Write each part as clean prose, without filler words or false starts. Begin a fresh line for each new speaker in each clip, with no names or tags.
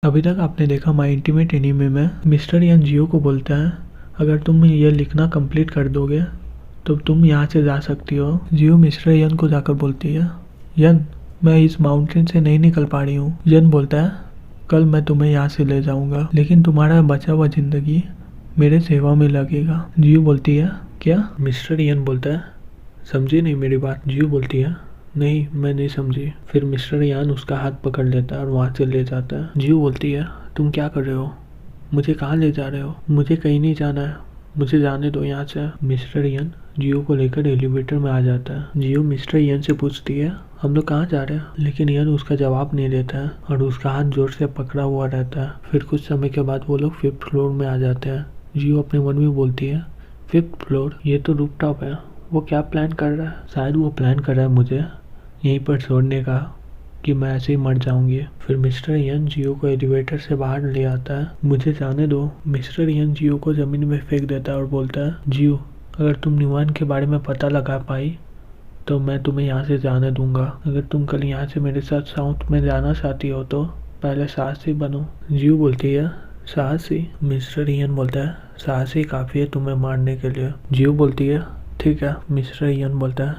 अभी तक आपने देखा माय इंटीमेट एनिमे में मिस्टर यन जियो को बोलता है, अगर तुम ये लिखना कंप्लीट कर दोगे तो तुम यहाँ से जा सकती हो। जियो मिस्टर यन को जाकर बोलती है, यन मैं इस माउंटेन से नहीं निकल पा रही हूँ। यन बोलता है, कल मैं तुम्हें यहाँ से ले जाऊँगा, लेकिन तुम्हारा बचा हुआ ज़िंदगी मेरे सेवा में लगेगा। जियो बोलती है, क्या? मिस्टर यन बोलता है, समझी नहीं मेरी बात? जियो बोलती है, नहीं मैं नहीं समझी। फिर मिस्टर यान उसका हाथ पकड़ लेता है और वहाँ से ले जाता है। जियो बोलती है, तुम क्या कर रहे हो? मुझे कहाँ ले जा रहे हो? मुझे कहीं नहीं जाना है, मुझे जाने दो यहाँ से। मिस्टर यन जियो को लेकर एलिवेटर में आ जाता है। जियो मिस्टर यन से पूछती है, हम लोग कहाँ जा रहे हैं? लेकिन यन उसका जवाब नहीं देता है और उसका हाथ जोर से पकड़ा हुआ रहता है। फिर कुछ समय के बाद वो लोग 5th फ्लोर में आ जाते हैं। जियो अपने मन में बोलती है, 5th फ्लोर, ये तो रूफटॉप है। वो क्या प्लान कर रहा है? शायद वो प्लान कर रहा है मुझे यहीं पर छोड़ने का, कि मैं ऐसे ही मर जाऊंगी। फिर मिस्टर यन जियो को एलिवेटर से बाहर ले आता है। मुझे जाने दो। मिस्टर यन जियो को जमीन में फेंक देता है और बोलता है, जियो अगर तुम निवान के बारे में पता लगा पाई तो मैं तुम्हें यहाँ से जाने दूंगा। अगर तुम कल यहाँ से मेरे साथ साउथ में जाना चाहती हो तो पहले साहसी बनो। जियो बोलती है, साहसी? मिस्टर यन बोलता है, साहसी काफ़ी है तुम्हें मारने के लिए। जियो बोलती है, ठीक है। मिस्टर यन बोलता है,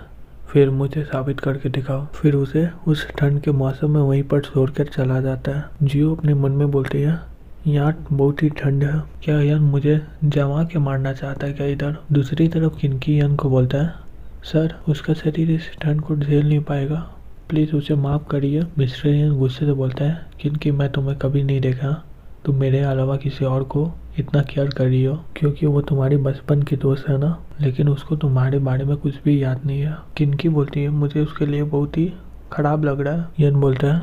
फिर मुझे साबित करके दिखाओ। फिर उसे उस ठंड के मौसम में वहीं पर छोड़कर चला जाता है। जियो अपने मन में बोलती है, यहाँ बहुत ही ठंड है, क्या यन मुझे जमा के मारना चाहता है क्या इधर? दूसरी तरफ किनकी यन को बोलता है, सर उसका शरीर इस ठंड को झेल नहीं पाएगा, प्लीज़ उसे माफ़ करिए। मिस्टर यन गुस्से से बोलता है, किनकी मैं तुम्हें कभी नहीं देखा, तुम मेरे अलावा किसी और को इतना केयर कर रही हो, क्योंकि वो तुम्हारी बचपन की दोस्त है ना, लेकिन उसको तुम्हारे बारे में कुछ भी याद नहीं है। किनकी बोलती है, मुझे उसके लिए बहुत ही खराब लग रहा है। यन बोलता है,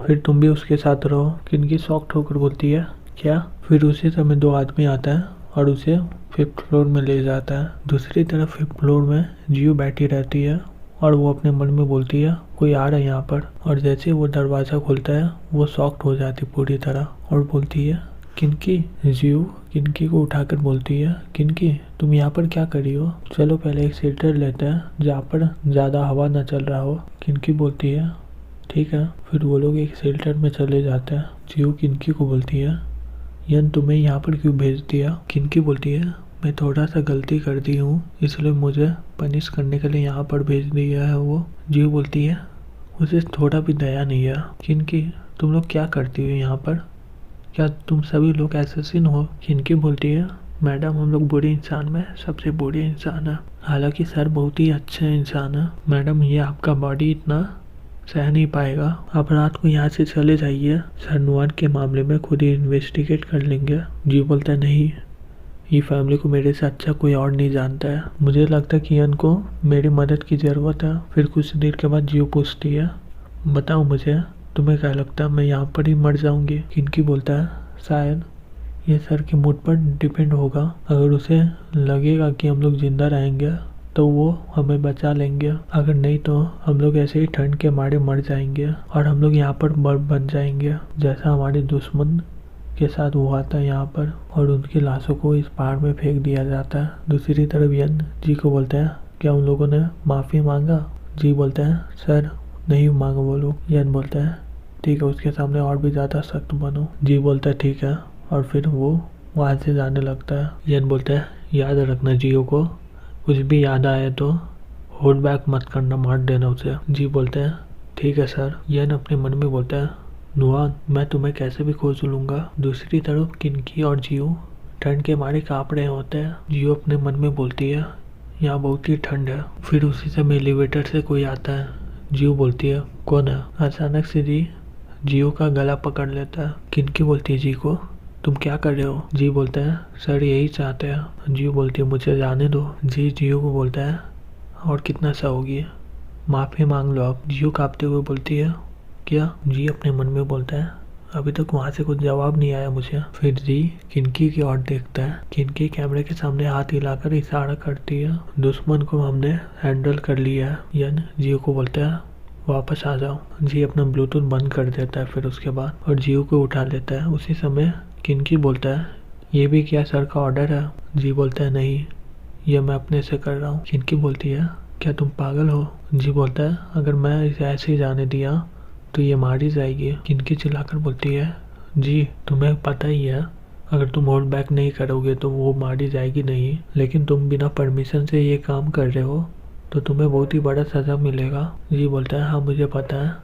फिर तुम भी उसके साथ रहो। किनकी शॉक्ड होकर बोलती है, क्या? फिर उसी समय 2 आदमी आता है और उसे 5th फ्लोर में ले जाता है। दूसरी तरफ 5th फ्लोर में जियो बैठी रहती है और वो अपने मन में बोलती है, कोई आ रहा है यहाँ पर। और जैसे वो दरवाज़ा खोलता है वो शॉक्ड हो जाती पूरी तरह और बोलती है, किनकी? जियो किनकी को उठाकर बोलती है, किनकी तुम यहाँ पर क्या कर रही हो? चलो पहले एक शेल्टर लेते हैं जहाँ पर ज़्यादा हवा ना चल रहा हो। किनकी बोलती है, ठीक है। फिर वो लोग एक शेल्टर में चले जाते हैं। जियो किनकी को बोलती है, यन तुम्हें यहाँ पर क्यों भेज दिया? किनकी बोलती है, मैं थोड़ा सा गलती कर दी हूँ इसलिए मुझे पनिश करने के लिए यहाँ पर भेज दिया है वो। जियो बोलती है, मुझे थोड़ा भी दया नहीं है। किनकी तुम लोग क्या करती हो यहाँ पर? क्या तुम सभी लोग एसेसिन हो? किनकी बोलती है, मैडम हम लोग बुरे इंसान में सबसे बुरे इंसान है, हालांकि सर बहुत ही अच्छे इंसान है। मैडम ये आपका बॉडी इतना सह नहीं पाएगा, आप रात को यहाँ से चले जाइए, सर नुआन के मामले में खुद ही इन्वेस्टिगेट कर लेंगे। जी बोलता है, नहीं ये फैमिली को मेरे से अच्छा कोई और नहीं जानता है, मुझे लगता है कि यन को मेरी मदद की ज़रूरत है। फिर कुछ देर के बाद जियो पूछती है, बताओ मुझे तुम्हें क्या लगता है मैं यहाँ पर ही मर जाऊँगी? किनकी बोलता है, शायद ये सर के मूड पर डिपेंड होगा, अगर उसे लगेगा कि हम लोग ज़िंदा रहेंगे तो वो हमें बचा लेंगे, अगर नहीं तो हम लोग ऐसे ही ठंड के मारे मर जाएंगे और हम लोग यहाँ पर बर्फ बन जाएंगे, जैसा हमारे दुश्मन के साथ हुआ था यहाँ पर, और उनकी लाशों को इस पहाड़ में फेंक दिया जाता है। दूसरी तरफ यन जी को बोलता है, क्या उन लोगों ने माफ़ी मांगा? जी बोलता है, सर नहीं मांगा वो लोग। यन बोलता है, ठीक है उसके सामने और भी ज़्यादा सख्त बनो। जी बोलता है, ठीक है, और फिर वो वहाँ से जाने लगता है। यन बोलता है, याद रखना जियो को, कुछ भी याद आए तो होल्ड बैक मत करना, मार देना उसे। जी बोलते हैं, ठीक है सर। यन अपने मन में बोलता है, नुआन मैं तुम्हें कैसे भी खोज लूँगा। दूसरी तरफ किनकी और जियो ठंड के मारे काँप रहे होते हैं। जियो अपने मन में बोलती है, यहाँ बहुत ही ठंड है। फिर उसी समय एलिवेटर से कोई आता है। जियो बोलती है, कौन है? अचानक से जी जियो का गला पकड़ लेता है। किनकी बोलती है जी को, तुम क्या कर रहे हो? जी बोलता है, सर यही चाहते हैं। जियो बोलती है, मुझे जाने दो। जी जियो को बोलता है, और कितना सहोगी, माफ़ी मांग लो आप। जियो काँपते हुए बोलती है, क्या? जी अपने मन में बोलता है, अभी तक वहाँ से कुछ जवाब नहीं आया मुझे। फिर जी किनकी की ओर देखता है। किनकी कैमरे के सामने हाथ हिलाकर इशारा करती है, दुश्मन को हमने हैंडल कर लिया है। यन जियो को बोलता है, वापस आ जाओ। जी अपना ब्लूटूथ बंद कर देता है फिर उसके बाद, और जियो को उठा लेता है। उसी समय किनकी बोलता है, ये भी क्या सर का ऑर्डर है? जी बोलता है, नहीं ये मैं अपने से कर रहा हूँ। किनकी बोलती है, क्या तुम पागल हो? जी बोलता है, अगर मैं इसे ऐसे ही जाने दिया तो ये मारी जाएगी। किनकी चिल्लाकर बोलती है, जी तुम्हें पता ही है, अगर तुम होल्ड बैक नहीं करोगे तो वो मारी जाएगी नहीं, लेकिन तुम बिना परमिशन से ये काम कर रहे हो तो तुम्हें बहुत ही बड़ा सज़ा मिलेगा। जी बोलता है, हाँ मुझे पता है,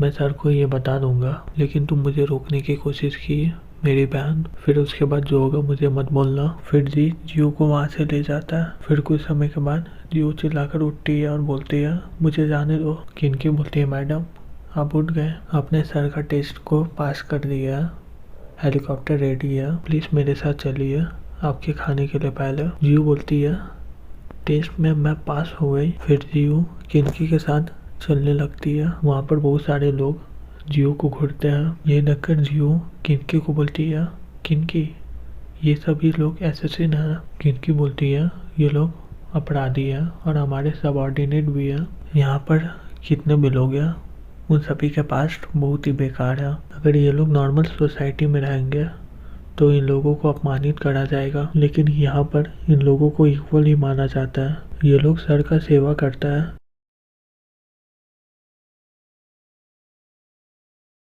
मैं सर को ये बता दूंगा, लेकिन तुम मुझे रोकने की कोशिश की मेरी बहन, फिर उसके बाद जो होगा मुझे मत बोलना। फिर जी जियो को वहाँ से ले जाता है। फिर कुछ समय के बाद जियो चिल्लाकर उठती है और बोलती है मुझे जाने दो। किनकी बोलती है, मैडम आप उठ गए, आपने सर का टेस्ट को पास कर दिया, हेलीकॉप्टर रेडी है, प्लीज़ मेरे साथ चलिए आपके खाने के लिए पहले। जियो बोलती है टेस्ट में मैं पास हो गई। फिर जियो किनकी के साथ चलने लगती है। वहाँ पर बहुत सारे लोग जियो को घूरते हैं। ये देखकर जियो किनकी को बोलती है, किनकी ये सभी लोग एसेसिन हैं। किनकी बोलती है ये लोग अपराधी हैं और हमारे सबऑर्डिनेट भी हैं। यहाँ पर कितने भी लोग हैं उन सभी के पास्ट बहुत ही बेकार है। अगर ये लोग नॉर्मल सोसाइटी में रहेंगे तो इन लोगों को अपमानित करा जाएगा, लेकिन यहाँ पर इन लोगों को इक्वल ही माना जाता है। ये लोग सर का सेवा करता है